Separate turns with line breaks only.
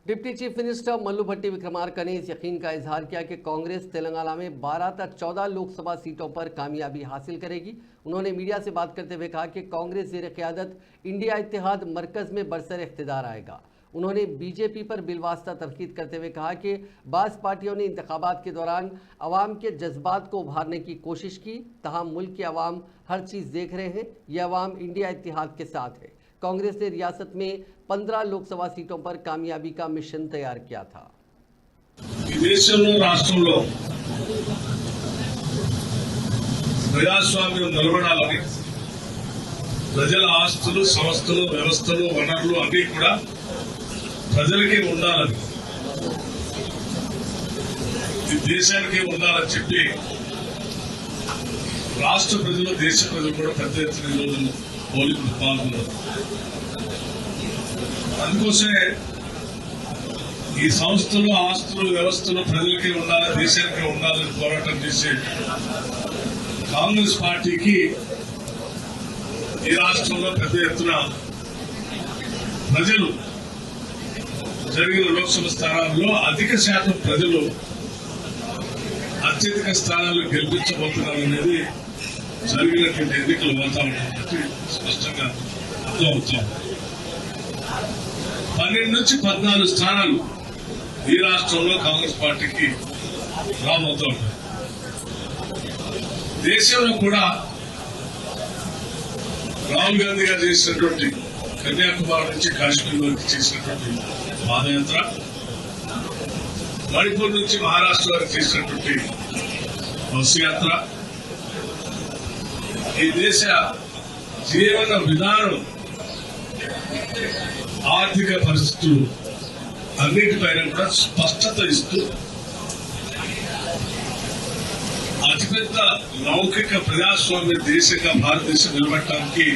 Deputy chief minister Mallu भट्टी विक्रमार्का ने इस यकीन का इजहार किया कि कांग्रेस तेलंगाना में 12 तक 14 लोकसभा सीटों पर कामयाबी हासिल करेगी। उन्होंने मीडिया से बात करते हुए कहा कि कांग्रेस ज़ेर क़यादत इंडिया इत्तेहाद मरकज़ में बरसर इख्तिदार आएगा। उन्होंने बीजेपी पर बिलवास्ता तनकीद करते हुए कहा कि बाज़ पार्टियों ने इंतखाबात के दौरान अवाम के जज्बात को उभारने की कोशिश की, तहां मुल्क के अवाम हर चीज़ देख रहे हैं। यह अवाम इंडिया इत्तेहाद के साथ है। कांग्रेस ने रियासत में 15 लोकसभा सीटों पर कामयाबी का मिशन तैयार किया था।
రాష్ట్రంలో ప్రజాస్వామ్యం నిలబడాలని ప్రజల ఆస్తులు సంస్థలు వ్యవస్థలు వనరులు అన్నీ కూడా ప్రజలకే ఉండాలని ఈ దేశానికే ఉండాలని చెప్పి రాష్ట్ర ప్రజలు దేశ ప్రజలు కూడా పెద్ద ఎత్తున ఈరోజు పోలింగ్లో పాల్గొన్నారు। అందుకోసమే ఈ సంస్థలు ఆస్తులు వ్యవస్థలు ప్రజలకే ఉండాలి, దేశానికే ఉండాలని పోరాటం చేసే కాంగ్రెస్ పార్టీకి ఈ రాష్ట్రంలో పెద్ద ఎత్తున ప్రజలు జరిగిన లోక్సభ స్థానాల్లో అధిక శాతం ప్రజలు అత్యధిక స్థానాలు గెలిపించబోతున్నారనేది జరిగినటువంటి ఎన్నికల వాతావరణం బట్టి స్పష్టంగా అర్థమవుతాం। 12 నుంచి 14 స్థానాలు ఈ రాష్ట్రంలో కాంగ్రెస్ పార్టీకి రాబోతూ ఉంటాయి। దేశంలో కూడా రాహుల్ గాంధీ గారు చేసినటువంటి కన్యాకుమారి నుంచి కాశ్మీర్ వరకు చేసినటువంటి పాదయాత్ర, మణిపూర్ నుంచి మహారాష్ట్ర వరకు చేసినటువంటి బస్సు యాత్ర, ఈ దేశ జీవన విధానం ఆర్థిక పరిస్థితులు అన్నిటిపైన కూడా స్పష్టత ఇస్తూ అతిపెద్ద లౌకిక ప్రజాస్వామ్య దేశంగా భారతదేశం నిలబడటానికి